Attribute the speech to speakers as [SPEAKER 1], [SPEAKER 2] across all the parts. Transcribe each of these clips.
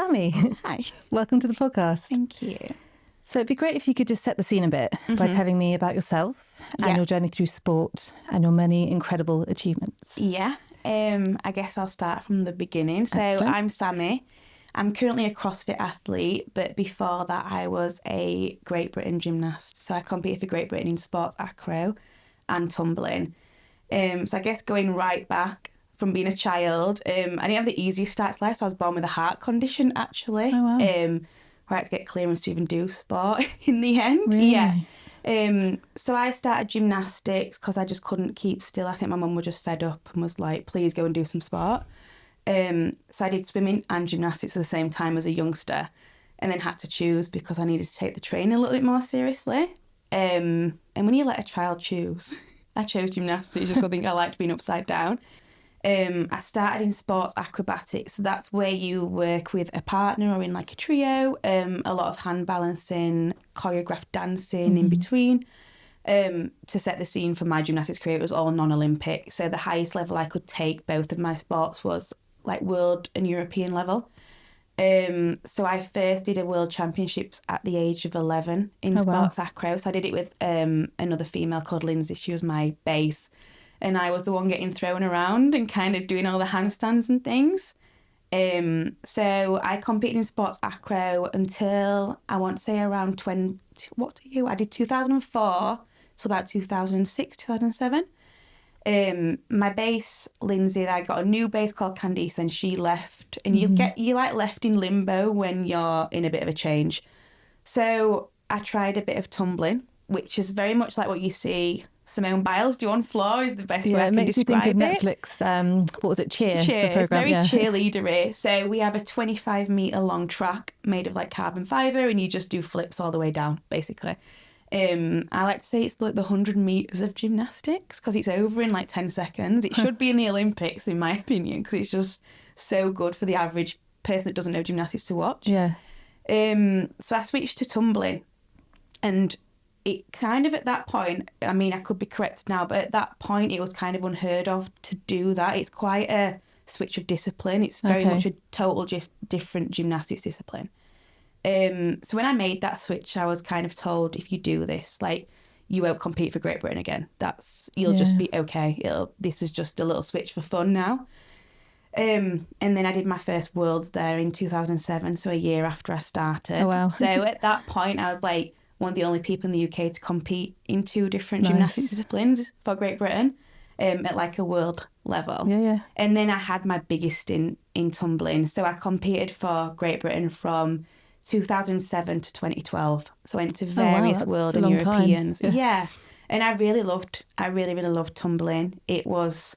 [SPEAKER 1] Sammy.
[SPEAKER 2] Hi.
[SPEAKER 1] Welcome to the podcast.
[SPEAKER 2] Thank you.
[SPEAKER 1] So it'd be great if you could just set the scene a bit by telling me about yourself and your journey through sport and your many incredible achievements.
[SPEAKER 2] Yeah. I guess I'll start from the beginning. So
[SPEAKER 1] Excellent.
[SPEAKER 2] I'm Sammy. I'm currently a CrossFit athlete, but before that I was a Great Britain gymnast. So I competed for Great Britain in sports acro and tumbling. So I guess going right back from being a child, I didn't have the easiest start to life, so I was born with a heart condition actually.
[SPEAKER 1] Oh, wow.
[SPEAKER 2] Where I had to get clearance to even do sport in the end.
[SPEAKER 1] Really?
[SPEAKER 2] Yeah. So I started gymnastics because I just couldn't keep still. I think my mum was just fed up and was like, please go and do some sport. So I did swimming and gymnastics at the same time as a youngster, and then had to choose because I needed to take the training a little bit more seriously. And when you let a child choose, I chose gymnastics just because I think I liked being upside down. I started in sports acrobatics, so that's where you work with a partner or in like a trio, a lot of hand balancing, choreographed dancing in between. To set the scene for my gymnastics career, it was all non-Olympic, so the highest level I could take both of my sports was like world and European level. So I first did a world championships at the age of 11 in sports acro. So I did it with another female called Lindsay. She was my base, and I was the one getting thrown around and kind of doing all the handstands and things. So I competed in sports acro until I want to say around 20. What year? I did 2004 till about 2006, 2007. My base, Lindsay, I got a new base called Candice, and she left, and you like left in limbo when you're in a bit of a change. So I tried a bit of tumbling, which is very much like what you see Simone Biles do on floor, is the best way I can describe it.
[SPEAKER 1] Yeah, it makes me think of Netflix, what was it, Cheer?
[SPEAKER 2] Cheer, it's very cheerleadery. So we have a 25-metre long track made of like carbon fibre, and you just do flips all the way down, basically. I like to say it's like the 100 metres of gymnastics because it's over in like 10 seconds. It should be in the Olympics, in my opinion, because it's just so good for the average person that doesn't know gymnastics to watch.
[SPEAKER 1] Yeah.
[SPEAKER 2] So I switched to tumbling, and it kind of at that point, I mean, I could be corrected now, but at that point it was kind of unheard of to do that. It's quite a switch of discipline. It's very much a total different gymnastics discipline. So when I made that switch, I was kind of told, if you do this, like, you won't compete for Great Britain again. You'll just be okay. This is just a little switch for fun now. And then I did my first Worlds there in 2007, so a year after I started.
[SPEAKER 1] Oh, wow.
[SPEAKER 2] So at that point, I was like one of the only people in the UK to compete in two different gymnastics disciplines for Great Britain at like a world level.
[SPEAKER 1] Yeah.
[SPEAKER 2] And then I had my biggest stint in tumbling. So I competed for Great Britain from 2007 to 2012. So I went to various world and Europeans. Yeah. And I really really loved tumbling. It was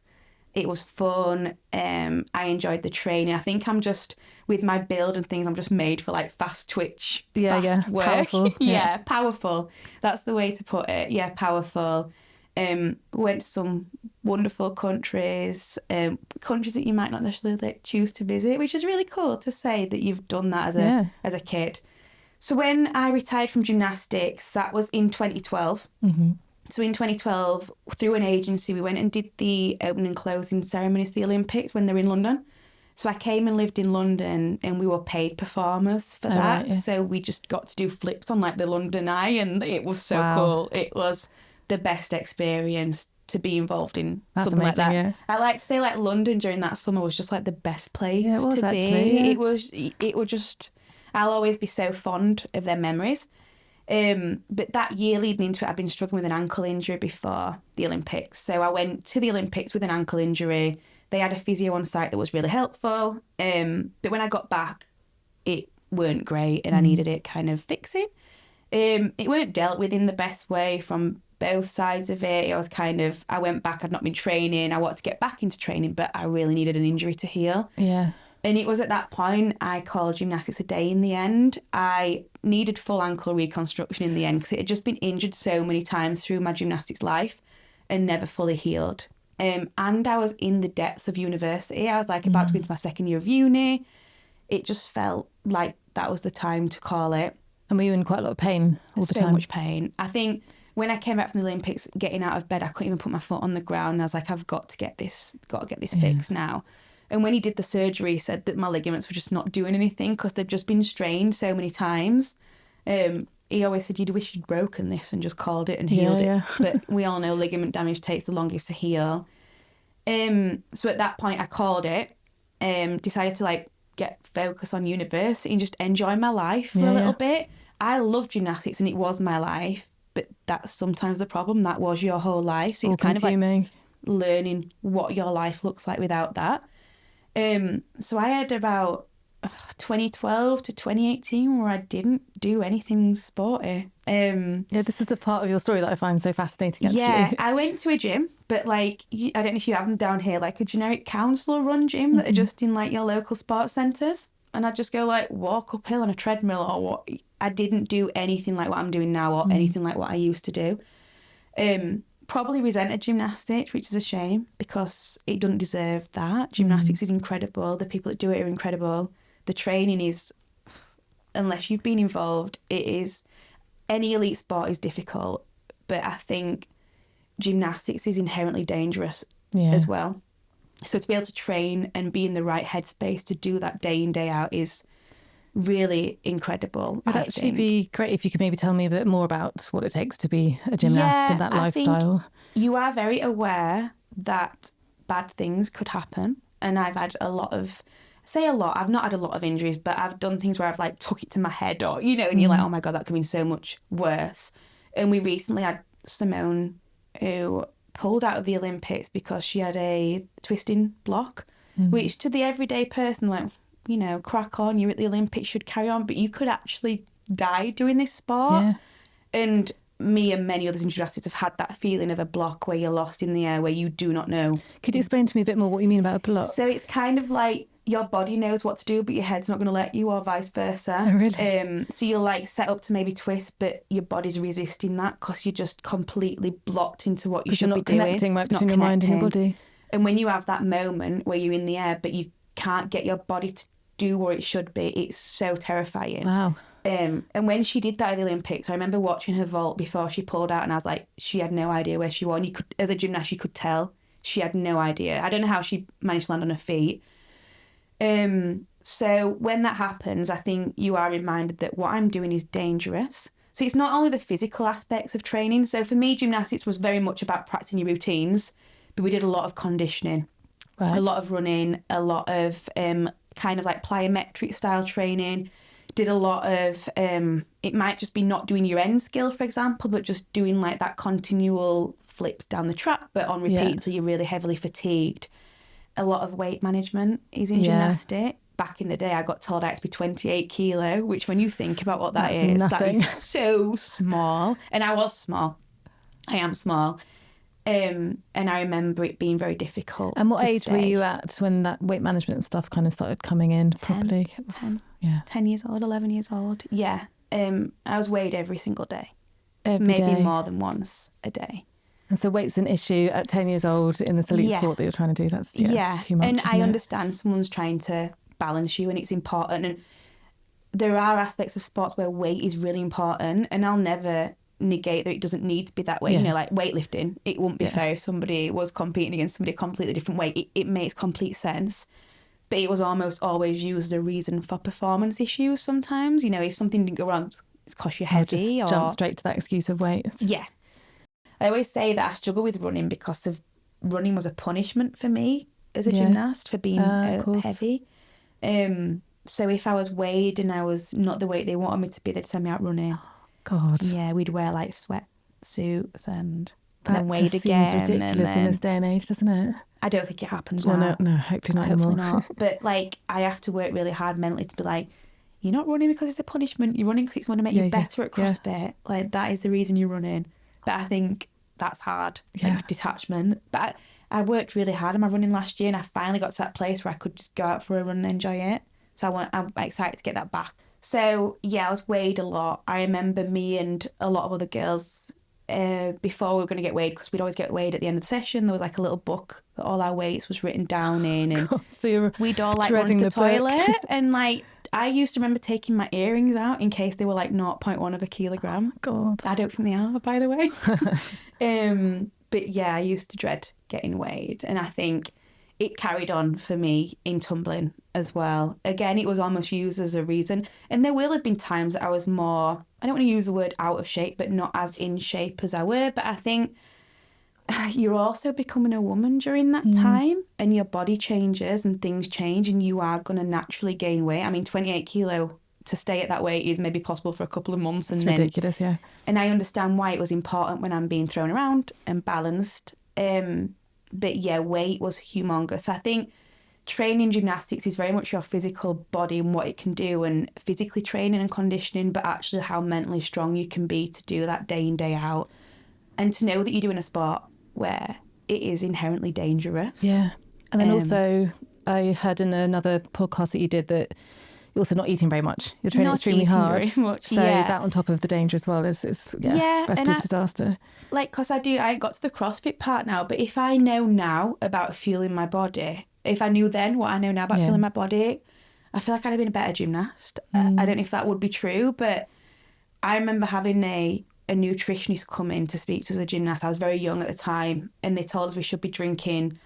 [SPEAKER 2] fun. I enjoyed the training. I think I'm just, with my build and things, I'm just made for like fast twitch, fast work.
[SPEAKER 1] Powerful.
[SPEAKER 2] Yeah, powerful. That's the way to put it. Yeah, powerful. Went to some wonderful countries that you might not necessarily choose to visit, which is really cool to say that you've done that as a kid. So when I retired from gymnastics, that was in 2012. So in 2012, through an agency, we went and did the opening and closing ceremonies of the Olympics when they're in London. So I came and lived in London, and we were paid performers for that.
[SPEAKER 1] Right, yeah.
[SPEAKER 2] So we just got to do flips on like the London Eye, and it was so cool. It was the best experience to be involved in something like that. Yeah. I like to say like London during that summer was just like the best place to be. It was just, I'll always be so fond of their memories. But that year leading into it, I'd been struggling with an ankle injury before the Olympics. So I went to the Olympics with an ankle injury. They had a physio on site that was really helpful. But when I got back, it weren't great, and I needed it kind of fixing. It weren't dealt with in the best way from both sides of it. It was kind of, I went back, I'd not been training. I wanted to get back into training, but I really needed an injury to heal.
[SPEAKER 1] Yeah.
[SPEAKER 2] And it was at that point I called gymnastics a day in the end. I needed full ankle reconstruction in the end because it had just been injured so many times through my gymnastics life and never fully healed. And I was in the depths of university. I was like about to go into my second year of uni. It just felt like that was the time to call it.
[SPEAKER 1] And were you in quite a lot of pain all the time?
[SPEAKER 2] So much pain. I think when I came back from the Olympics, getting out of bed, I couldn't even put my foot on the ground. I was like, I've got to get this fixed now. And when he did the surgery, he said that my ligaments were just not doing anything because they've just been strained so many times. He always said, you'd wish you'd broken this and just called it and healed it. But we all know ligament damage takes the longest to heal. So at that point, I called it, decided to like get focus on university and just enjoy my life for a little bit. I love gymnastics and it was my life, but that's sometimes the problem. That was your whole life. So it's kind of like learning what your life looks like without that. So I had about 2012 to 2018 where I didn't do anything sporty.
[SPEAKER 1] This is the part of your story that I find so fascinating, actually.
[SPEAKER 2] Yeah, I went to a gym, but like, I don't know if you have them down here, like a generic council-run gym that are just in like your local sports centres. And I'd just go like walk uphill on a treadmill or what. I didn't do anything like what I'm doing now or anything like what I used to do. Probably resented gymnastics, which is a shame because it doesn't deserve that. Gymnastics is incredible. The people that do it are incredible. The training is, unless you've been involved, it is, any elite sport is difficult. But I think gymnastics is inherently dangerous as well. So to be able to train and be in the right headspace to do that day in, day out is really incredible.
[SPEAKER 1] It'd actually be great if you could maybe tell me a bit more about what it takes to be a gymnast in that lifestyle.
[SPEAKER 2] Think you are very aware that bad things could happen. And I've had I've not had a lot of injuries, but I've done things where I've like took it to my head or, you know, and you're like, oh my God, that could be so much worse. And we recently had Simone who pulled out of the Olympics because she had a twisting block, which to the everyday person, like, you know, crack on, you're at the Olympics, should carry on, but you could actually die doing this sport. And me and many others in gymnastics have had that feeling of a block where you're lost in the air, where you do not know.
[SPEAKER 1] Could you explain to me a bit more what you mean about a block?
[SPEAKER 2] So it's kind of like your body knows what to do, but your head's not going to let you, or vice versa.
[SPEAKER 1] Oh, really?
[SPEAKER 2] So you'll like set up to maybe twist, but your body's resisting that because you're just completely blocked into what you should be doing.
[SPEAKER 1] You're not connecting right between your mind and your body.
[SPEAKER 2] And when you have that moment where you're in the air, but you can't get your body to do what it should be, it's so terrifying.
[SPEAKER 1] Wow.
[SPEAKER 2] And when she did that at the Olympics, I remember watching her vault before she pulled out, and I was like, she had no idea where she was. And you could, as a gymnast, you could tell she had no idea. I don't know how she managed to land on her feet. So when that happens, I think you are reminded that what I'm doing is dangerous. So it's not only the physical aspects of training. So for me, gymnastics was very much about practicing your routines, but we did a lot of conditioning, a lot of running, a lot of kind of like plyometric style training. Did a lot of, it might just be not doing your end skill, for example, but just doing like that continual flips down the track, but on repeat until you're really heavily fatigued. A lot of weight management is in gymnastics. Back in the day, I got told I had to be 28 kilo, which when you think about what that is, that is so small. And I was small. I am small. And I remember it being very difficult.
[SPEAKER 1] And what age were you at when that weight management stuff kind of started coming in properly?
[SPEAKER 2] 10 years old, 11 years old. Yeah. I was weighed every single day.
[SPEAKER 1] Maybe
[SPEAKER 2] more than once a day.
[SPEAKER 1] And so weight's an issue at 10 years old in this elite sport that you're trying to do. That's it's too much.
[SPEAKER 2] And I understand someone's trying to balance you and it's important. And there are aspects of sports where weight is really important. And I'll never negate that it doesn't need to be that way. You know, like weightlifting, it wouldn't be fair if somebody was competing against somebody completely different weight. It makes complete sense. But it was almost always used as a reason for performance issues sometimes. You know, if something didn't go wrong, it's because you're heavy.
[SPEAKER 1] Or jump straight to that excuse of weight.
[SPEAKER 2] Yeah. I always say that I struggle with running because of running was a punishment for me as a gymnast for being heavy. So if I was weighed and I was not the weight they wanted me to be, they'd send me out running.
[SPEAKER 1] God.
[SPEAKER 2] Yeah, we'd wear like sweatsuits and then weighed
[SPEAKER 1] just
[SPEAKER 2] again.
[SPEAKER 1] Seems ridiculous in this day and age, doesn't it?
[SPEAKER 2] I don't think it happens now.
[SPEAKER 1] No, hopefully not anymore.
[SPEAKER 2] Not. But like, I have to work really hard mentally to be like, you're not running because it's a punishment. You're running because it's going to make you better at CrossFit. Like, that is the reason you're running. But I think that's hard, like detachment. But I worked really hard on my running last year, and I finally got to that place where I could just go out for a run and enjoy it. So I'm excited to get that back. So yeah, I was weighed a lot. I remember me and a lot of other girls before we were going to get weighed, because we'd always get weighed at the end of the session. There was like a little book that all our weights was written down in, and
[SPEAKER 1] so
[SPEAKER 2] we'd all like run to the toilet. And like, I used to remember taking my earrings out in case they were like 0.1 of a kilogram.
[SPEAKER 1] God,
[SPEAKER 2] I don't think they are, by the way. But yeah, I used to dread getting weighed, and I think it carried on for me in tumbling as well. Again, it was almost used as a reason. And there will have been times that I was more, I don't want to use the word out of shape, but not as in shape as I were. But I think you're also becoming a woman during that time, and your body changes and things change, and you are going to naturally gain weight. I mean, 28 kilo to stay at that weight is maybe possible for a couple of months.
[SPEAKER 1] It's ridiculous, yeah.
[SPEAKER 2] And I understand why it was important when I'm being thrown around and balanced. But yeah, weight was humongous. I think training gymnastics is very much your physical body and what it can do, and physically training and conditioning, but actually how mentally strong you can be to do that day in, day out. And to know that you're doing a sport where it is inherently dangerous.
[SPEAKER 1] Yeah. And then also, I heard in another podcast that you did that you're also not eating very much. You're training extremely hard.
[SPEAKER 2] Very much,
[SPEAKER 1] so that on top of the danger as well is recipe for disaster.
[SPEAKER 2] Like, because I got to the CrossFit part now, but if I know now about fueling my body, if I knew then what I know now about fueling my body, I feel like I'd have been a better gymnast. I don't know if that would be true, but I remember having a nutritionist come in to speak to us as a gymnast. I was very young at the time, and they told us we should be drinking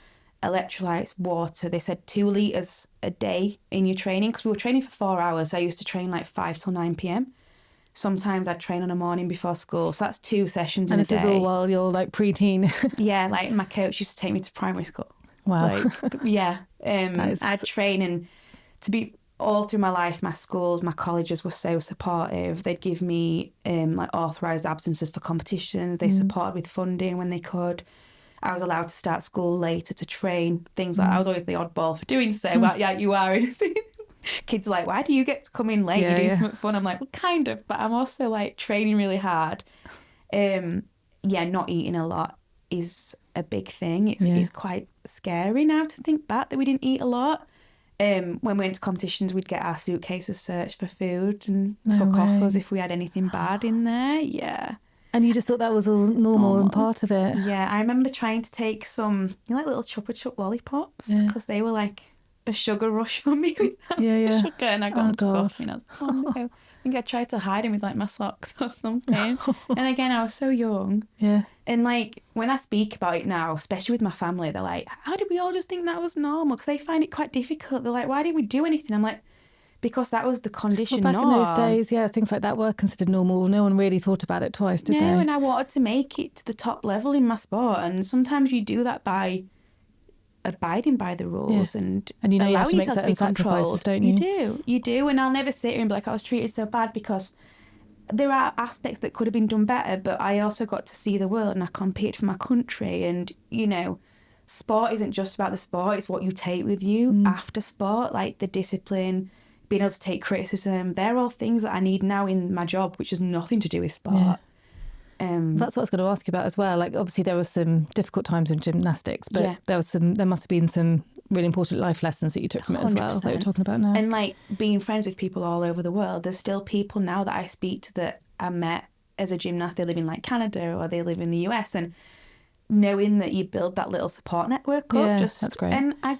[SPEAKER 2] electrolytes, water. They said 2 litres a day in your training, because we were training for 4 hours. So I used to train like 5 till 9 p.m. Sometimes I'd train on a morning before school. So that's 2 sessions in a day.
[SPEAKER 1] And this is all while you're like preteen.
[SPEAKER 2] Yeah, like my coach used to take me to primary school.
[SPEAKER 1] Wow.
[SPEAKER 2] Like, yeah. I'd train, and to be all through my life, my schools, my colleges were so supportive. They'd give me like authorised absences for competitions. They supported with funding when they could. I was allowed to start school later to train. Things like I was always the oddball for doing so. But yeah, you are. Kids are like, why do you get to come in late? You're doing something fun. I'm like, well, kind of, but I'm also like training really hard. Not eating a lot is a big thing. It's quite scary now to think back that we didn't eat a lot. When we went to competitions, we'd get our suitcases searched for food and took off us if we had anything bad in there. Yeah.
[SPEAKER 1] And you just thought that was all normal and part of it.
[SPEAKER 2] Yeah, I remember trying to take some, like little Chupa Chup lollipops, because they were like a sugar rush for me with that sugar, and I got them off, and I was like, oh no. I think I tried to hide them with like my socks or something. And again, I was so young. Yeah. And like when I speak about it now, especially with my family, they're like, how did we all just think that was normal? Because they find it quite difficult. They're like, why didn't we do anything? I'm like, because that was the condition.
[SPEAKER 1] Well, back in those days, things like that were considered normal. No one really thought about it twice, did they?
[SPEAKER 2] No, and I wanted to make it to the top level in my sport, and sometimes you do that by abiding by the rules and
[SPEAKER 1] you know you have to make certain sacrifices, don't you?
[SPEAKER 2] You do, and I'll never sit here and be like, I was treated so bad, because there are aspects that could have been done better, but I also got to see the world, and I competed for my country, and you know, sport isn't just about the sport, it's what you take with you after sport, like the discipline, being able to take criticism. They're all things that I need now in my job, which has nothing to do with sport.
[SPEAKER 1] That's what I was going to ask you about as well. Like, obviously there were some difficult times in gymnastics, but there must have been some really important life lessons that you took from it as well, that you're talking about now.
[SPEAKER 2] And like being friends with people all over the world, there's still people now that I speak to that I met as a gymnast. They live in like Canada or they live in the US, and knowing that you build that little support network up,
[SPEAKER 1] that's great.
[SPEAKER 2] And I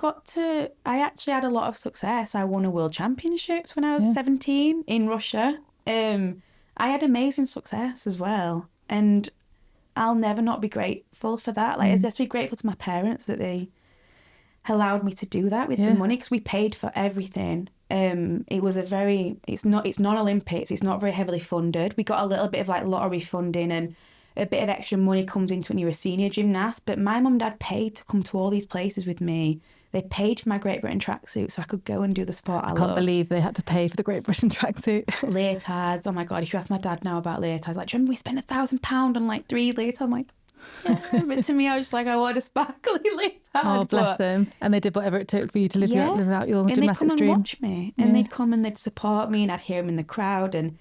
[SPEAKER 2] actually had a lot of success. I won a world championships when I was 17 in Russia. I had amazing success as well, and I'll never not be grateful for that. Like, especially grateful to my parents that they allowed me to do that with the money, because we paid for everything. It was it's non-Olympics, it's not very heavily funded. We got a little bit of like lottery funding, and a bit of extra money comes into when you're a senior gymnast, but my mum and dad paid to come to all these places with me. They paid for my Great Britain tracksuit so I could go and do the sport I love.
[SPEAKER 1] I can't believe they had to pay for the Great Britain tracksuit.
[SPEAKER 2] Leotards, oh my God, if you ask my dad now about leotards, like, do you remember we spent £1,000 on like 3 leotards? I'm like, yeah. But to me, I was just like, I want a sparkly leotard.
[SPEAKER 1] Oh, bless them. And they did whatever it took for you to live out your gymnastics
[SPEAKER 2] dream. And they'd come and watch me, and they'd come and they'd support me, and I'd hear them in the crowd. And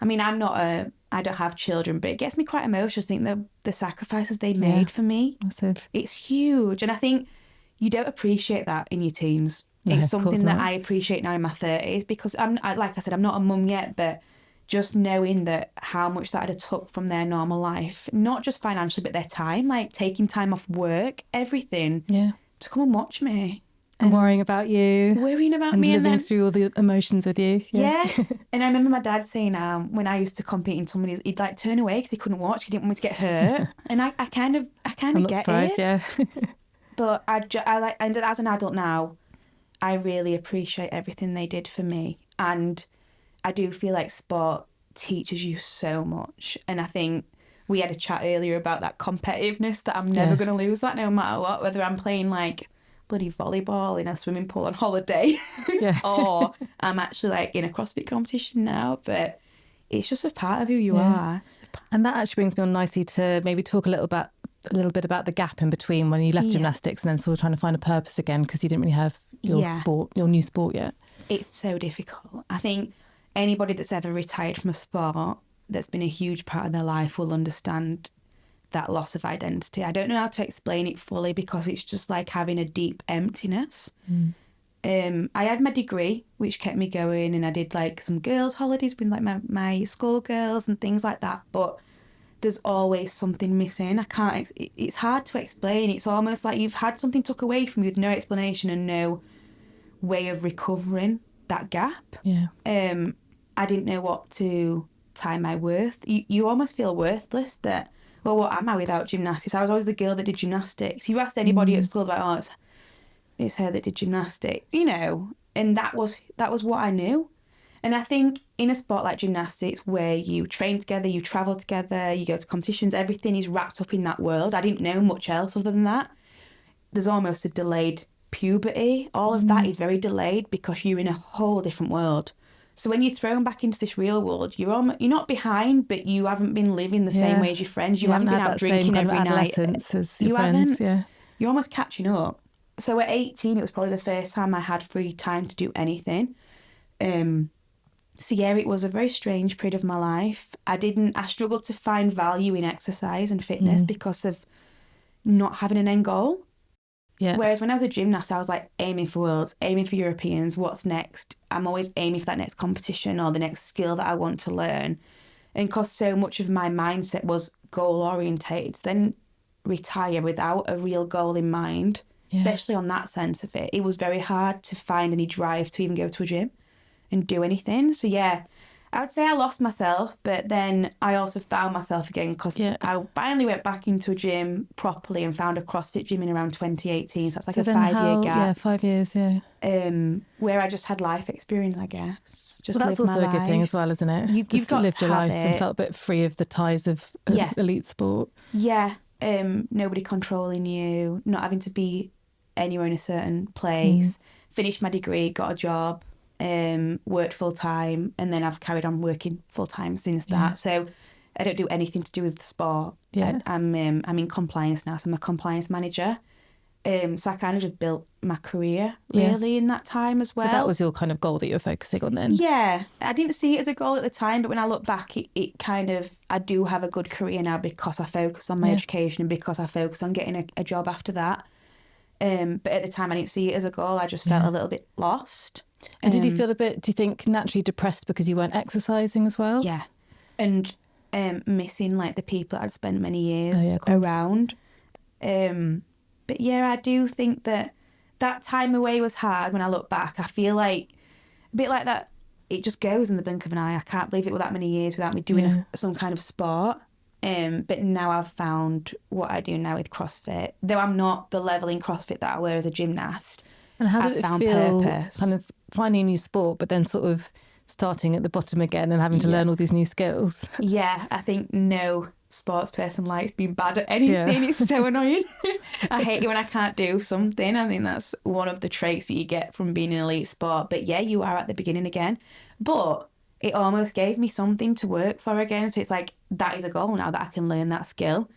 [SPEAKER 2] I mean, I don't have children, but it gets me quite emotional to think the sacrifices they made for me.
[SPEAKER 1] Massive.
[SPEAKER 2] It's huge. And I think you don't appreciate that in your teens. No, it's something that I appreciate now in my 30s, because like I said, I'm not a mum yet, but just knowing that how much that I'd have took from their normal life, not just financially, but their time, like taking time off work, everything, to come and watch me.
[SPEAKER 1] And worrying about you.
[SPEAKER 2] Worrying about
[SPEAKER 1] and
[SPEAKER 2] me.
[SPEAKER 1] And living through all the emotions with you.
[SPEAKER 2] Yeah. And I remember my dad saying when I used to compete in tumbling, he'd like turn away because he couldn't watch. He didn't want me to get hurt. And I kind of
[SPEAKER 1] I'm not
[SPEAKER 2] get
[SPEAKER 1] surprised,
[SPEAKER 2] it. But I like, and as an adult now, I really appreciate everything they did for me. And I do feel like sport teaches you so much. And I think we had a chat earlier about that competitiveness, that I'm never going to lose that no matter what, whether I'm playing like bloody volleyball in a swimming pool on holiday or I'm actually like in a CrossFit competition now. But it's just a part of who you are.
[SPEAKER 1] And that actually brings me on nicely to maybe talk a little bit about the gap in between when you left gymnastics and then sort of trying to find a purpose again, because you didn't really have your new sport yet.
[SPEAKER 2] It's so difficult. I think anybody that's ever retired from a sport that's been a huge part of their life will understand that loss of identity. I don't know how to explain it fully, because it's just like having a deep emptiness. I had my degree, which kept me going, and I did like some girls' holidays with like my school girls and things like that. But there's always something missing. It's hard to explain. It's almost like you've had something took away from you with no explanation and no way of recovering that gap. I didn't know what to tie my worth. You almost feel worthless, that, well, what am I without gymnastics? I was always the girl that did gymnastics. You asked anybody at school about, oh, it's her that did gymnastics, you know, and that was what I knew. And I think in a sport like gymnastics, where you train together, you travel together, you go to competitions, everything is wrapped up in that world. I didn't know much else other than that. There's almost a delayed puberty. All of that is very delayed because you're in a whole different world. So when you're thrown back into this real world, you're not behind, but you haven't been living the same way as your friends. You haven't been out drinking every night.
[SPEAKER 1] As your friends,
[SPEAKER 2] You're almost catching up. So at 18, it was probably the first time I had free time to do anything. So yeah, it was a very strange period of my life. I struggled to find value in exercise and fitness because of not having an end goal. Whereas when I was a gymnast, I was like aiming for worlds, aiming for Europeans, what's next? I'm always aiming for that next competition or the next skill that I want to learn. And because so much of my mindset was goal orientated, then retire without a real goal in mind, especially on that sense of it, it was very hard to find any drive to even go to a gym and do anything. So yeah, I would say I lost myself, but then I also found myself again, because I finally went back into a gym properly and found a CrossFit gym in around 2018. So that's like a 5-year gap.
[SPEAKER 1] Yeah, 5 years,
[SPEAKER 2] where I just had life experience, I guess. Just
[SPEAKER 1] that's also a good thing as well, isn't it?
[SPEAKER 2] You've got
[SPEAKER 1] lived
[SPEAKER 2] to
[SPEAKER 1] your life
[SPEAKER 2] have
[SPEAKER 1] and felt a bit free of the ties of elite sport.
[SPEAKER 2] Yeah, nobody controlling you, not having to be anywhere in a certain place. Finished my degree, got a job. Worked full time, and then I've carried on working full time since that. So I don't do anything to do with the sport. I'm in compliance now, so I'm a compliance manager. So I kind of just built my career really in that time as well.
[SPEAKER 1] So that was your kind of goal that you were focusing on then?
[SPEAKER 2] Yeah, I didn't see it as a goal at the time, but when I look back, it kind of, I do have a good career now because I focus on my education and because I focus on getting a job after that. But at the time I didn't see it as a goal. I just felt a little bit lost.
[SPEAKER 1] And did you feel do you think, naturally depressed because you weren't exercising as well?
[SPEAKER 2] Yeah. And missing like the people I'd spent many years around. But yeah, I do think that time away was hard. When I look back, I feel like a bit like that, it just goes in the blink of an eye. I can't believe it was that many years without me doing some kind of sport. But now I've found what I do now with CrossFit, though I'm not the level in CrossFit that I were as a gymnast.
[SPEAKER 1] And how did it feel kind of finding a new sport, but then sort of starting at the bottom again and having to learn all these new skills?
[SPEAKER 2] Yeah, I think no sports person likes being bad at anything. It's so annoying. I hate it when I can't do something. I think that's one of the traits that you get from being an elite sport. But yeah, you are at the beginning again. But it almost gave me something to work for again. So it's like, that is a goal now, that I can learn that skill.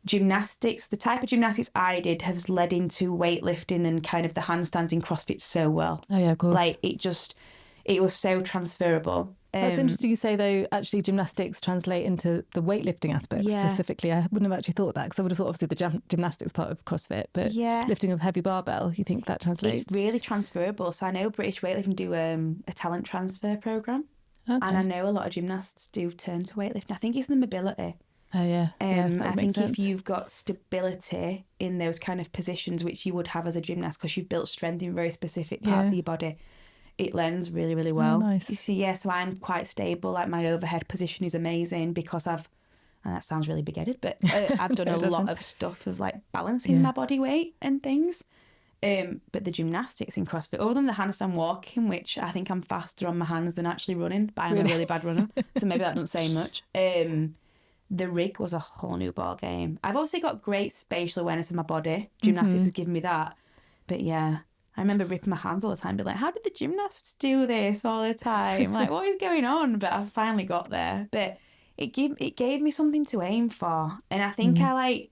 [SPEAKER 2] Gymnastics, the type of gymnastics I did has led into weightlifting and kind of the handstands in CrossFit so well.
[SPEAKER 1] Oh yeah, of course.
[SPEAKER 2] Like it was so transferable.
[SPEAKER 1] That's interesting you say, though, actually gymnastics translate into the weightlifting aspect specifically. I wouldn't have actually thought that, because I would have thought obviously the gymnastics part of CrossFit, but lifting of heavy barbell, you think that translates?
[SPEAKER 2] It's really transferable. So I know British Weightlifting do a talent transfer programme. Okay. And I know a lot of gymnasts do turn to weightlifting. I think it's the mobility.
[SPEAKER 1] Oh yeah.
[SPEAKER 2] I think if you've got stability in those kind of positions, which you would have as a gymnast because you've built strength in very specific parts of your body, it lends really, really well.
[SPEAKER 1] Oh, nice.
[SPEAKER 2] You see, so I'm quite stable. Like my overhead position is amazing because I've and that sounds really big-headed, but I've done a lot of stuff of like balancing my body weight and things. But the gymnastics in CrossFit, other than the handstand walking, which I think I'm faster on my hands than actually running, but I'm a really bad runner, so maybe that doesn't say much. The rig was a whole new ball game. I've also got great spatial awareness of my body. Gymnastics has given me that. But yeah, I remember ripping my hands all the time, being like, how did the gymnasts do this all the time? Like, what is going on? But I finally got there. But it gave me something to aim for. And I think I like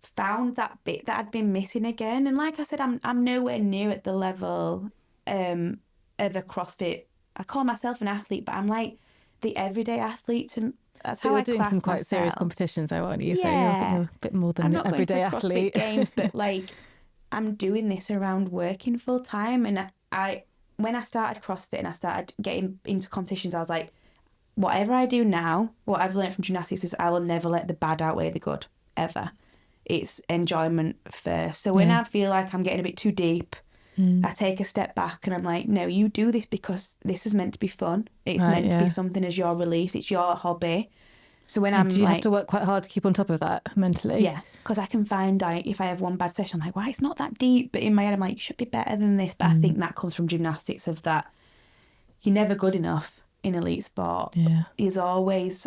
[SPEAKER 2] found that bit that I'd been missing again. And like I said, I'm nowhere near at the level of a CrossFit. I call myself an athlete, but I'm like the everyday athlete. And that's how I class myself. You're doing some quite serious
[SPEAKER 1] competitions, aren't you? Yeah. So you're a bit more than an everyday athlete.
[SPEAKER 2] I'm not going to CrossFit games, but like I'm doing this around working full time. And when I started CrossFit and I started getting into competitions, I was like, whatever I do now, what I've learned from gymnastics is I will never let the bad outweigh the good, ever. It's enjoyment first. So when I feel like I'm getting a bit too deep, I take a step back and I'm like, no, you do this because this is meant to be fun. It's meant to be something as your relief. It's your hobby. So when
[SPEAKER 1] do you have to work quite hard to keep on top of that mentally?
[SPEAKER 2] Yeah, because I can find out if I have one bad session, I'm like, well, it's not that deep. But in my head, I'm like, you should be better than this. But I think that comes from gymnastics, of that you're never good enough in elite sport.
[SPEAKER 1] Yeah.
[SPEAKER 2] There's always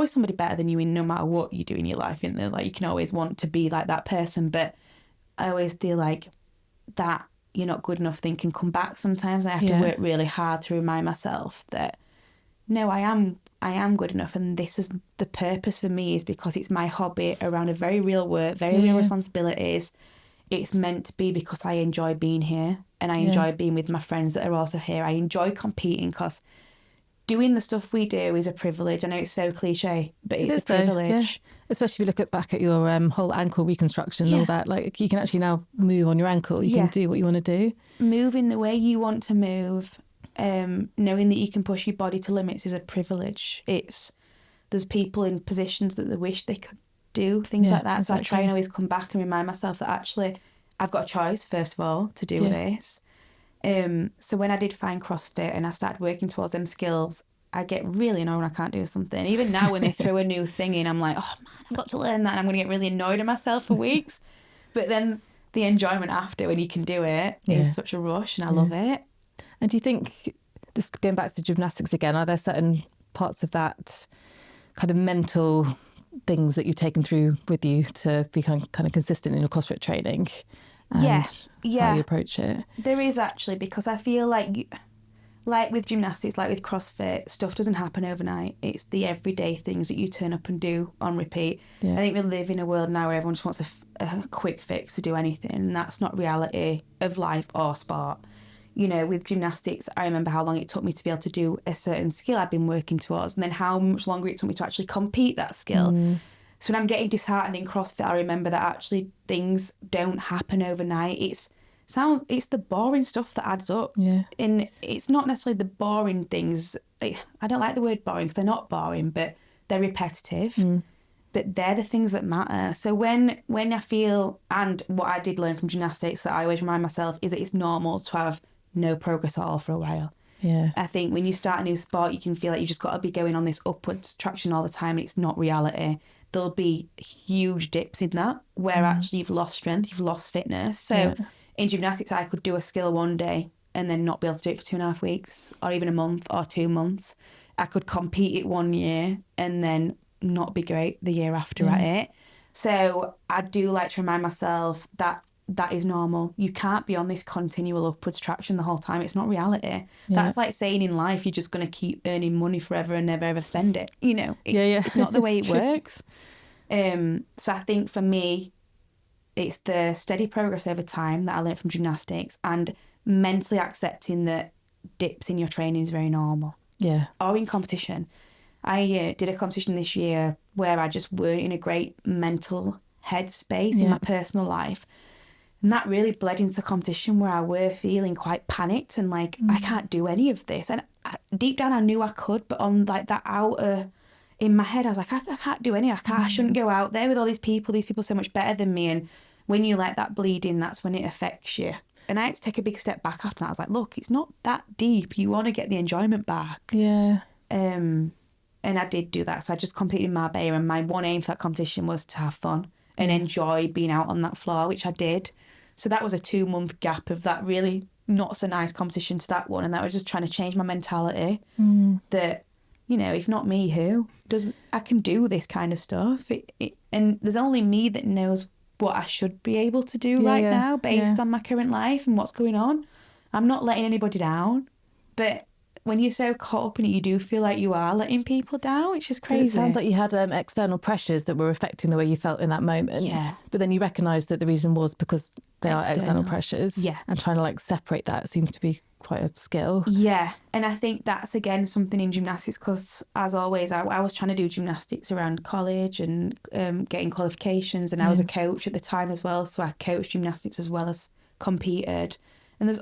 [SPEAKER 2] somebody better than you in no matter what you do in your life, isn't there? Like, you can always want to be like that person. But I always feel like that you're not good enough thing can come back sometimes. I have to work really hard to remind myself that, no, I am good enough, and this is the purpose for me, is because it's my hobby around a very real work, very real responsibilities. It's meant to be because I enjoy being here, and I enjoy being with my friends that are also here. I enjoy competing because doing the stuff we do is a privilege. I know it's so cliche, but it's a privilege.
[SPEAKER 1] Yeah. Especially if you look back at your whole ankle reconstruction and all that. Like, you can actually now move on your ankle. You can do what you want to do.
[SPEAKER 2] Move in the way you want to move. Knowing that you can push your body to limits is a privilege. There's people in positions that they wish they could do things like that. Exactly. So I try and always come back and remind myself that actually I've got a choice, first of all, to do this. So when I did find CrossFit and I started working towards them skills, I get really annoyed when I can't do something. Even now when they throw a new thing in, I'm like, oh man, I've got to learn that, and I'm going to get really annoyed at myself for weeks. But then the enjoyment after, when you can do it, is such a rush, and I love it.
[SPEAKER 1] And do you think, just going back to gymnastics again, are there certain parts of that kind of mental things that you've taken through with you to be kind of consistent in your CrossFit training? And how you approach it?
[SPEAKER 2] There is, actually, because I feel like with gymnastics, like with CrossFit, stuff doesn't happen overnight. It's the everyday things that you turn up and do on repeat. I think we live in a world now where everyone just wants a quick fix to do anything, and that's not reality of life or sport. You know, with gymnastics, I remember how long it took me to be able to do a certain skill I'd been working towards, and then how much longer it took me to actually compete that skill. So when I'm getting disheartened in CrossFit, I remember that actually things don't happen overnight. It's the boring stuff that adds up. And it's not necessarily the boring things. I don't like the word boring because they're not boring, but they're repetitive. But they're the things that matter. So when I feel, and what I did learn from gymnastics that I always remind myself, is that it's normal to have no progress at all for a while. I think when you start a new sport, you can feel like you just got to be going on this upwards traction all the time, and it's not reality. There'll be huge dips in that where actually you've lost strength, you've lost fitness. So in gymnastics, I could do a skill one day and then not be able to do it for 2.5 weeks, or even a month or 2 months. I could compete it 1 year and then not be great the year after at it. So I do like to remind myself that is normal. You can't be on this continual upwards traction the whole time. It's not reality. That's like saying in life you're just going to keep earning money forever and never ever spend it. You know, it's not the way it works. So I think for me, it's the steady progress over time that I learned from gymnastics, and mentally accepting that dips in your training is very normal. Or in competition. I did a competition this year where I just weren't in a great mental headspace in my personal life. And that really bled into the competition, where I were feeling quite panicked and like, I can't do any of this. And deep down I knew I could, but on like that outer, in my head, I was like, I can't do any. I shouldn't go out there with all these people. These people are so much better than me. And when you let that bleed in, that's when it affects you. And I had to take a big step back after that. I was like, look, it's not that deep. You want to get the enjoyment back. And I did do that. So I just competed in Marbella, and my one aim for that competition was to have fun and enjoy being out on that floor, which I did. So that was a 2-month gap of that really not so nice competition to that one. And that was just trying to change my mentality that, you know, if not me, who? I can do this kind of stuff. And there's only me that knows what I should be able to do now based on my current life and what's going on. I'm not letting anybody down. But when you're so caught up in it, you do feel like you are letting people down. It's just crazy.
[SPEAKER 1] It sounds like you had external pressures that were affecting the way you felt in that moment.
[SPEAKER 2] Yeah.
[SPEAKER 1] But then you recognised that the reason was because they are external pressures.
[SPEAKER 2] Yeah.
[SPEAKER 1] And trying to like separate that seems to be quite a skill.
[SPEAKER 2] Yeah. And I think that's, again, something in gymnastics, because as always, I was trying to do gymnastics around college and getting qualifications. And I was a coach at the time as well. So I coached gymnastics as well as competed. And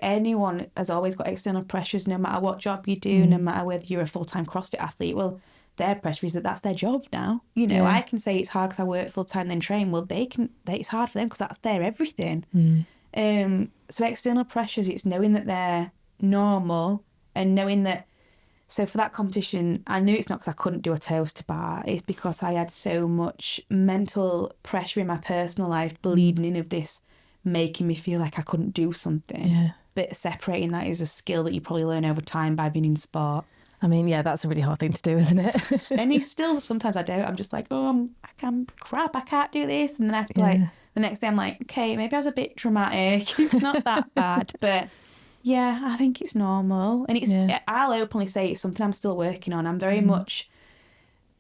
[SPEAKER 2] anyone has always got external pressures, no matter what job you do, no matter whether you're a full-time CrossFit athlete. Well, their pressure is that that's their job now. You know, I can say it's hard because I work full-time then train. Well, it's hard for them because that's their everything. So external pressures, it's knowing that they're normal and knowing that. So for that competition, I knew it's not because I couldn't do a toes to bar. It's because I had so much mental pressure in my personal life bleeding in of this, making me feel like I couldn't do something. Yeah. But separating that is a skill that you probably learn over time by being in sport.
[SPEAKER 1] I mean, yeah, that's a really hard thing to do, isn't it?
[SPEAKER 2] And you still, sometimes I don't. I'm just like, I'm crap, I can't do this. And then I have to be like, the next day I'm like, okay, maybe I was a bit dramatic. It's not that bad. But yeah, I think it's normal. And I'll openly say it's something I'm still working on. I'm very much,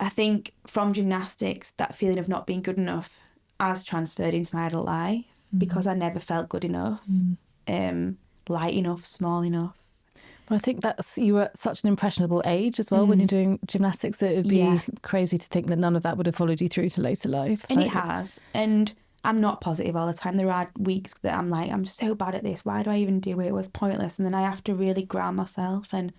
[SPEAKER 2] I think from gymnastics, that feeling of not being good enough has transferred into my adult life. Because I never felt good enough, light enough, small enough.
[SPEAKER 1] But I think you were at such an impressionable age as well when you're doing gymnastics that it would be crazy to think that none of that would have followed you through to later life.
[SPEAKER 2] And it has. And I'm not positive all the time. There are weeks that I'm like, I'm so bad at this. Why do I even do it? It was pointless. And then I have to really ground myself and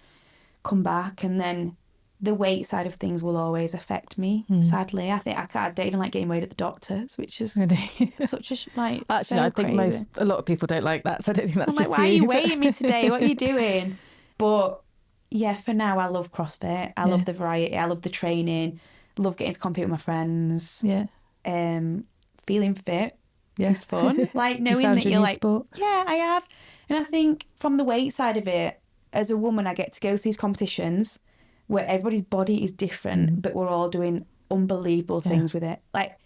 [SPEAKER 2] come back. And then the weight side of things will always affect me, sadly. I think I don't even like getting weighed at the doctors, which is really such a, like,
[SPEAKER 1] actually,
[SPEAKER 2] so
[SPEAKER 1] I think
[SPEAKER 2] crazy.
[SPEAKER 1] a lot of people don't like that, so I don't think that's
[SPEAKER 2] I'm
[SPEAKER 1] just
[SPEAKER 2] like, why are you weighing me today? What are you doing? But yeah, for now, I love CrossFit. I love the variety. I love the training. Love getting to compete with my friends.
[SPEAKER 1] Yeah.
[SPEAKER 2] Feeling fit is fun. Like knowing that you're like, sport. Yeah, I have. And I think from the weight side of it, as a woman, I get to go to these competitions where everybody's body is different, but we're all doing unbelievable things with it. Like,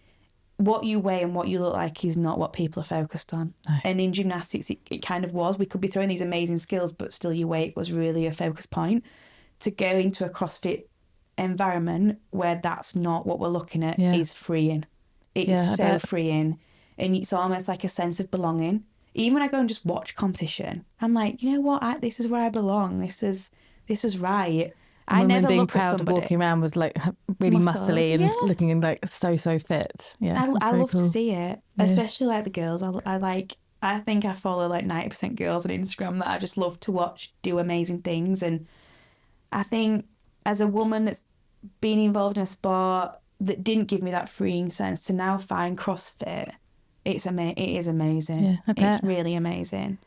[SPEAKER 2] what you weigh and what you look like is not what people are focused on. No. And in gymnastics, it kind of was. We could be throwing these amazing skills, but still your weight was really a focus point. To go into a CrossFit environment where that's not what we're looking at is freeing. It's so freeing. And it's almost like a sense of belonging. Even when I go and just watch competition, I'm like, you know what? This is where I belong. This is right.
[SPEAKER 1] I never
[SPEAKER 2] being
[SPEAKER 1] look proud of walking around was like really muscly and looking like so fit. Yeah,
[SPEAKER 2] I love to see it, especially like the girls. I think I follow like 90% girls on Instagram that I just love to watch do amazing things. And I think as a woman that's been involved in a sport that didn't give me that freeing sense, to now find CrossFit, it is amazing. Yeah, I bet. It's really amazing.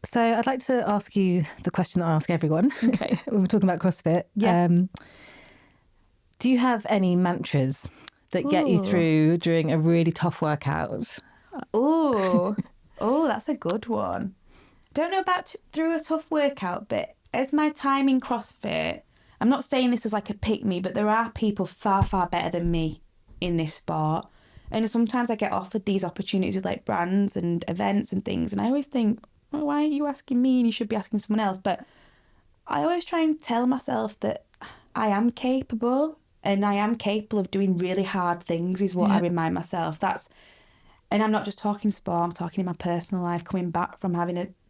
[SPEAKER 1] So I'd like to ask you the question that I ask everyone.
[SPEAKER 2] Okay.
[SPEAKER 1] When we're talking about CrossFit.
[SPEAKER 2] Yeah.
[SPEAKER 1] Do you have any mantras that get you through during a really tough workout?
[SPEAKER 2] Oh, that's a good one. Don't know about through a tough workout, but as my time in CrossFit, I'm not saying this as like a pick me, but there are people far, far better than me in this sport. And sometimes I get offered these opportunities with like brands and events and things. And I always think, well, why are you asking me and you should be asking someone else? But I always try and tell myself that I am capable and I am capable of doing really hard things is what I remind myself. And I'm not just talking sport, I'm talking in my personal life, coming back from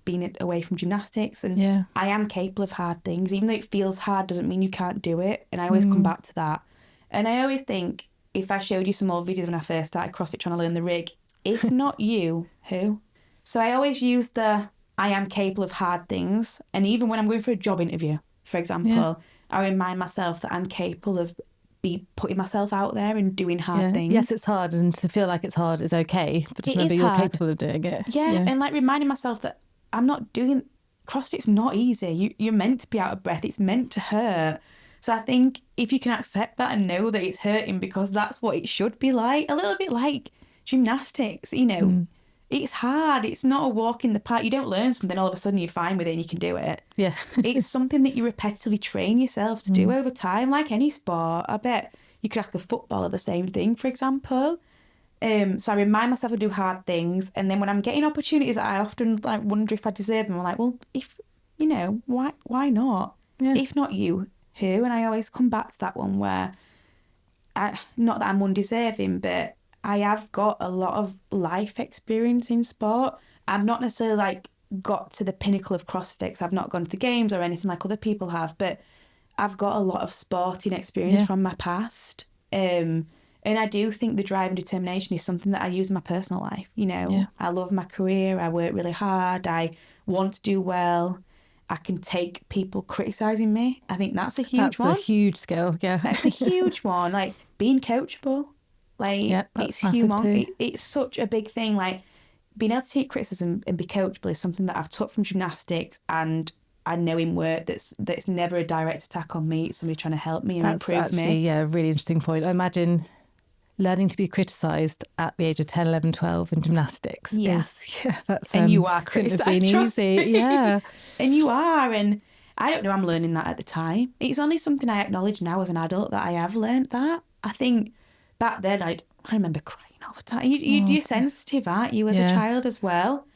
[SPEAKER 2] been away from gymnastics. And I am capable of hard things. Even though it feels hard doesn't mean you can't do it. And I always come back to that. And I always think, if I showed you some old videos when I first started CrossFit trying to learn the rig, if not you, who? So I always use I am capable of hard things. And even when I'm going for a job interview, for example, I remind myself that I'm capable of putting myself out there and doing hard things.
[SPEAKER 1] Yes, it's hard, and to feel like it's hard is okay. But just remember you're capable of doing it.
[SPEAKER 2] Yeah, and like reminding myself that I'm not doing... CrossFit's not easy. You're meant to be out of breath. It's meant to hurt. So I think if you can accept that and know that it's hurting because that's what it should be like, a little bit like gymnastics, you know, it's hard. It's not a walk in the park. You don't learn something, all of a sudden you're fine with it and you can do it.
[SPEAKER 1] Yeah.
[SPEAKER 2] It's something that you repetitively train yourself to do over time, like any sport. I bet you could ask a footballer the same thing, for example. So I remind myself to do hard things, and then when I'm getting opportunities that I often like wonder if I deserve them, I'm like, well, if you know, why not?
[SPEAKER 1] Yeah.
[SPEAKER 2] If not you, who? And I always come back to that one where not that I'm undeserving, but I have got a lot of life experience in sport. I'm not necessarily like got to the pinnacle of CrossFit 'cause I've not gone to the games or anything like other people have, but I've got a lot of sporting experience from my past. And I do think the drive and determination is something that I use in my personal life. You know, I love my career. I work really hard. I want to do well. I can take people criticising me. I think that's a huge one.
[SPEAKER 1] That's a huge skill, yeah.
[SPEAKER 2] That's a huge one. Like being coachable. Like it's human. It's such a big thing. Like being able to take criticism and be coachable is something that I've took from gymnastics, and I know in work that's never a direct attack on me. It's somebody trying to help me and improve me.
[SPEAKER 1] Yeah, a really interesting point. I imagine learning to be criticised at the age of 10, 11, 12 in gymnastics that's
[SPEAKER 2] and you are criticised.
[SPEAKER 1] Couldn't have been easy. Yeah.
[SPEAKER 2] And you are, and I don't know I'm learning that at the time. It's only something I acknowledge now as an adult that I have learned that. I think back then I remember crying all the time. You're sensitive, aren't you, as a child as well?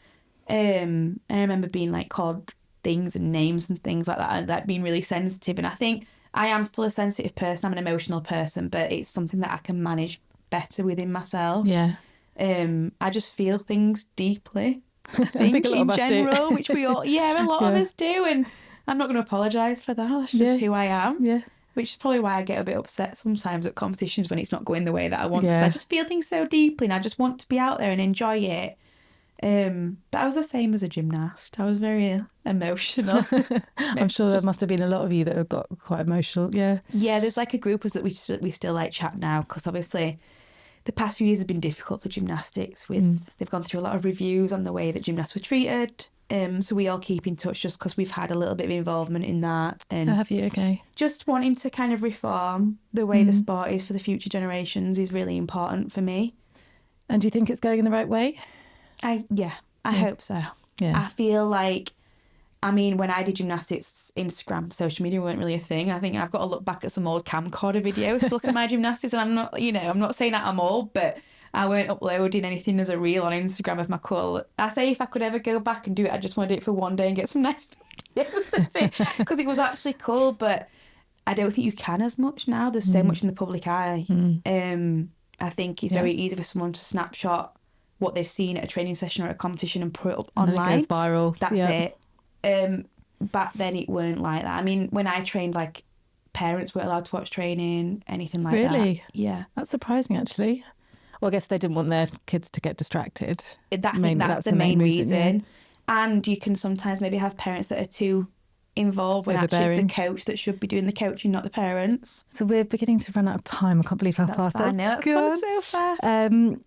[SPEAKER 2] I remember being like called things and names and things like that, and that being really sensitive. And I think I am still a sensitive person. I'm an emotional person, but it's something that I can manage better within myself.
[SPEAKER 1] Yeah.
[SPEAKER 2] I just feel things deeply. I think in general, which we all, a lot of us do, and I'm not going to apologise for that. That's just who I am. Yeah. Which is probably why I get a bit upset sometimes at competitions when it's not going the way that I want to. 'Cause I just feel things so deeply, and I just want to be out there and enjoy it. But I was the same as a gymnast. I was very emotional.
[SPEAKER 1] I'm sure there must have been a lot of you that have got quite emotional. Yeah.
[SPEAKER 2] Yeah, there's like a group of us that we still like chat now, because obviously the past few years have been difficult for gymnastics. They've gone through a lot of reviews on the way that gymnasts were treated. So we all keep in touch just because we've had a little bit of involvement in that. And
[SPEAKER 1] have you? Okay.
[SPEAKER 2] Just wanting to kind of reform the way the sport is for the future generations is really important for me.
[SPEAKER 1] And do you think it's going in the right way?
[SPEAKER 2] I hope so. Yeah. I feel like, I mean, when I did gymnastics, Instagram, social media weren't really a thing. I think I've got to look back at some old camcorder videos to look at my gymnastics, and I'm not saying that I'm old, but I weren't uploading anything as a reel on Instagram of my cool. I say if I could ever go back and do it, I just want to do it for one day and get some nice videos of it, because it was actually cool, but I don't think you can as much now. There's so much in the public eye. I think it's very easy for someone to snapshot what they've seen at a training session or a competition and put it up online.
[SPEAKER 1] And then it goes viral.
[SPEAKER 2] That's it. Back then it weren't like that. I mean, when I trained, like, parents weren't allowed to watch training, anything like that.
[SPEAKER 1] Really?
[SPEAKER 2] Yeah.
[SPEAKER 1] That's surprising, actually. Well, I guess they didn't want their kids to get distracted.
[SPEAKER 2] I think that's the main reason. Yeah. And you can sometimes maybe have parents that are too involved when actually it's the coach that should be doing the coaching, not the parents.
[SPEAKER 1] So we're beginning to run out of time. I can't believe how fast that's gone.
[SPEAKER 2] So fast.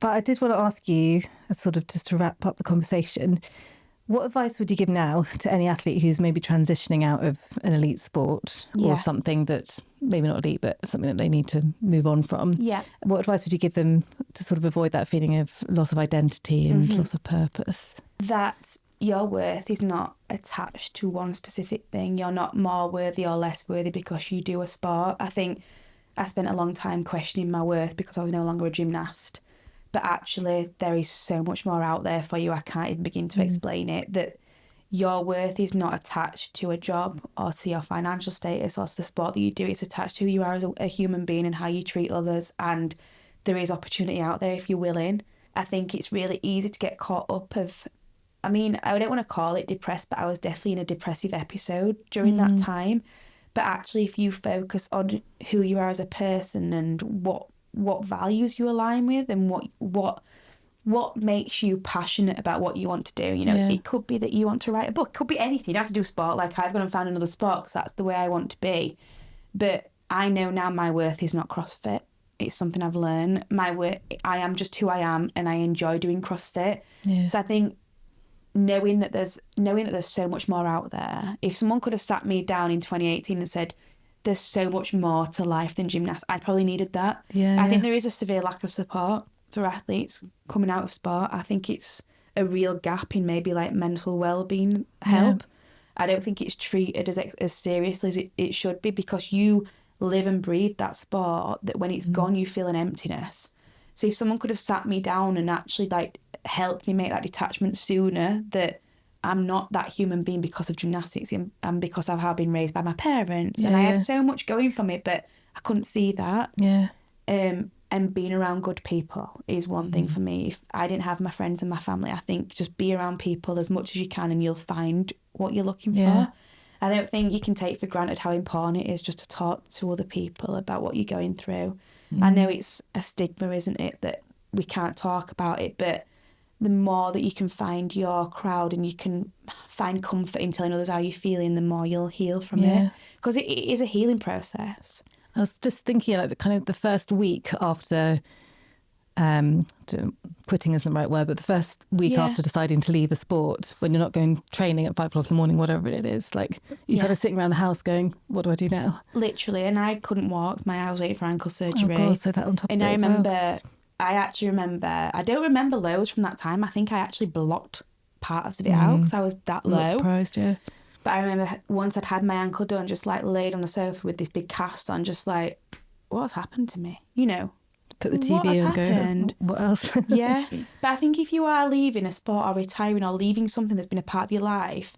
[SPEAKER 1] But I did want to ask you, sort of just to wrap up the conversation, what advice would you give now to any athlete who's maybe transitioning out of an elite sport or something that, maybe not elite, but something that they need to move on from? Yeah. What advice would you give them to sort of avoid that feeling of loss of identity and loss of purpose?
[SPEAKER 2] That your worth is not attached to one specific thing. You're not more worthy or less worthy because you do a sport. I think I spent a long time questioning my worth because I was no longer a gymnast. But actually, there is so much more out there for you. I can't even begin to explain it. That your worth is not attached to a job or to your financial status or to the sport that you do. It's attached to who you are as a human being and how you treat others. And there is opportunity out there if you're willing. I think it's really easy to get caught up of, I mean, I don't want to call it depressed, but I was definitely in a depressive episode during that time. But actually, if you focus on who you are as a person and what values you align with and what makes you passionate about what you want to do, it could be that you want to write a book, it could be anything. You don't have to do sport. Like, I've gone and found another sport because that's the way I want to be. But I know now my worth is not CrossFit. It's something I've learned. I am just who I am, and I enjoy doing CrossFit. So I think knowing that there's so much more out there. If someone could have sat me down in 2018 and said, there's so much more to life than gymnastics. I probably needed that.
[SPEAKER 1] Yeah.
[SPEAKER 2] I think there is a severe lack of support for athletes coming out of sport. I think it's a real gap in maybe like mental well-being help. I don't think it's treated as seriously as it should be, because you live and breathe that sport, that when it's gone you feel an emptiness. So if someone could have sat me down and actually like helped me make that detachment sooner, that I'm not that human being because of gymnastics and because of how I've been raised by my parents, and I had so much going for me, but I couldn't see that. And being around good people is one thing for me. If I didn't have my friends and my family, I think just be around people as much as you can and you'll find what you're looking for. I don't think you can take for granted how important it is just to talk to other people about what you're going through. I know it's a stigma, isn't it, that we can't talk about it, but the more that you can find your crowd and you can find comfort in telling others how you're feeling, the more you'll heal from it. Because it is a healing process.
[SPEAKER 1] I was just thinking, like, the first week after, quitting isn't the right word, but the first week after deciding to leave a sport, when you're not going training at 5 o'clock in the morning, whatever it is, like, you're kind of sitting around the house going, what do I do now?
[SPEAKER 2] Literally. And I couldn't walk. I was waiting for ankle surgery.
[SPEAKER 1] Oh, God, so that on top of it as well.
[SPEAKER 2] I don't remember loads from that time. I think I actually blocked parts of it out because I was that low.
[SPEAKER 1] I'm not surprised,
[SPEAKER 2] But I remember once I'd had my ankle done, just like laid on the sofa with this big cast on, just like, what's happened to me? You know,
[SPEAKER 1] put the TV in and go, what else?
[SPEAKER 2] Yeah. But I think if you are leaving a sport or retiring or leaving something that's been a part of your life,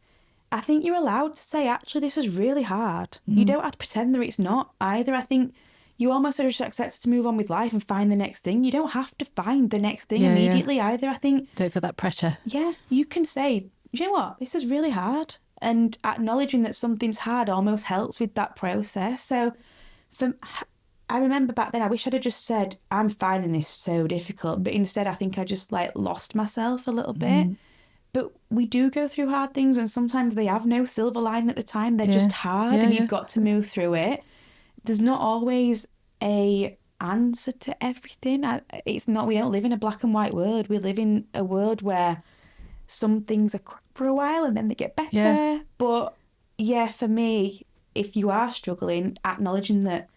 [SPEAKER 2] I think you're allowed to say, actually, this is really hard. You don't have to pretend that it's not either. I think you almost sort of just accept to move on with life and find the next thing. You don't have to find the next thing immediately either. I think...
[SPEAKER 1] Don't feel that pressure. Yeah.
[SPEAKER 2] You can say, you know what, this is really hard. And acknowledging that something's hard almost helps with that process. So I remember back then, I wish I'd have just said, I'm finding this so difficult. But instead, I think I just like lost myself a little bit. But we do go through hard things, and sometimes they have no silver lining at the time. They're just hard, and you've got to move through it. There's not always a answer to everything. It's not, we don't live in a black and white world. We live in a world where some things are crap for a while and then they get better. But for me, if you are struggling, acknowledging that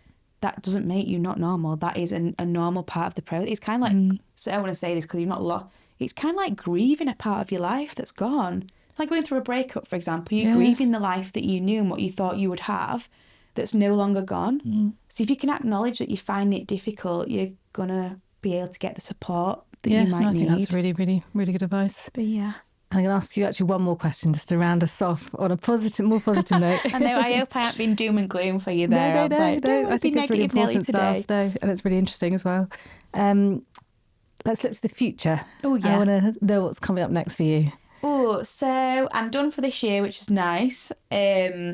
[SPEAKER 2] doesn't make you not normal. That is a normal part of the process. It's kind of like, so I want to say this because you're not lost. It's kind of like grieving a part of your life that's gone. It's like going through a breakup, for example. You're grieving the life that you knew and what you thought you would have that's no longer gone. So if you can acknowledge that you find it difficult, you're going to be able to get the support that you might need.
[SPEAKER 1] I think that's really, really, really good advice.
[SPEAKER 2] But
[SPEAKER 1] I'm going to ask you actually one more question just to round us off on a more positive note.
[SPEAKER 2] I know, I hope I haven't been doom and gloom for you there.
[SPEAKER 1] No. I think it's really important stuff, and it's really interesting as well. Let's look to the future.
[SPEAKER 2] Oh, yeah.
[SPEAKER 1] I want to know what's coming up next for you.
[SPEAKER 2] Oh, so I'm done for this year, which is nice.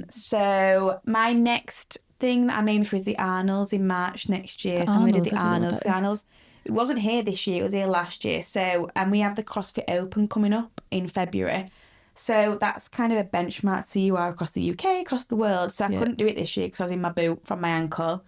[SPEAKER 2] So my next thing that I'm aiming for is the Arnold's in March next year. So I'm going to do the Arnold's. The Arnold's, it wasn't here this year, it was here last year. So, and we have the CrossFit Open coming up in February. So that's kind of a benchmark to see you are across the UK, across the world. So I couldn't do it this year because I was in my boot from my ankle.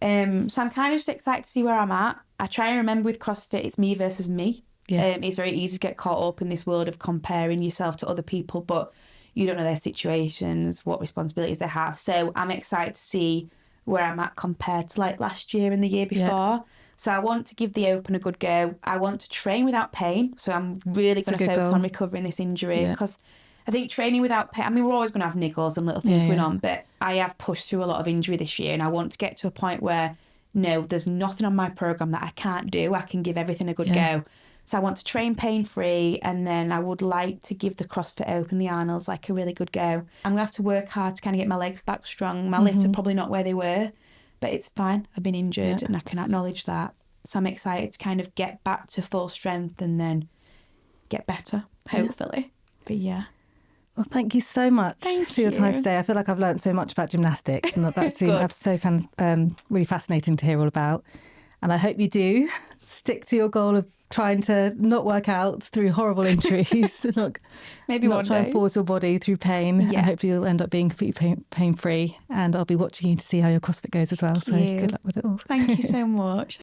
[SPEAKER 2] So I'm kind of just excited to see where I'm at. I try and remember with CrossFit, it's me versus me. It's very easy to get caught up in this world of comparing yourself to other people, but you don't know their situations, what responsibilities they have. So I'm excited to see where I'm at compared to like last year and the year before. So I want to give the Open a good go. I want to train without pain. So I'm really going to focus on recovering this injury because I think training without pain, I mean, we're always going to have niggles and little things going on, but I have pushed through a lot of injury this year, and I want to get to a point where, no, there's nothing on my programme that I can't do. I can give everything a good go. So I want to train pain-free, and then I would like to give the CrossFit Open, the Arnold's, like a really good go. I'm going to have to work hard to kind of get my legs back strong. My lifts are probably not where they were, but it's fine. I've been injured and I can acknowledge that. So I'm excited to kind of get back to full strength and then get better, hopefully. But
[SPEAKER 1] Well, thank you so much for your time today. I feel like I've learned so much about gymnastics, and that's been really fascinating to hear all about. And I hope you do stick to your goal of trying to not work out through horrible injuries,
[SPEAKER 2] maybe
[SPEAKER 1] not try and force your body through pain, and hopefully you'll end up being completely pain-free. And I'll be watching you to see how your CrossFit goes as well. So good luck with it all.
[SPEAKER 2] Thank you so much.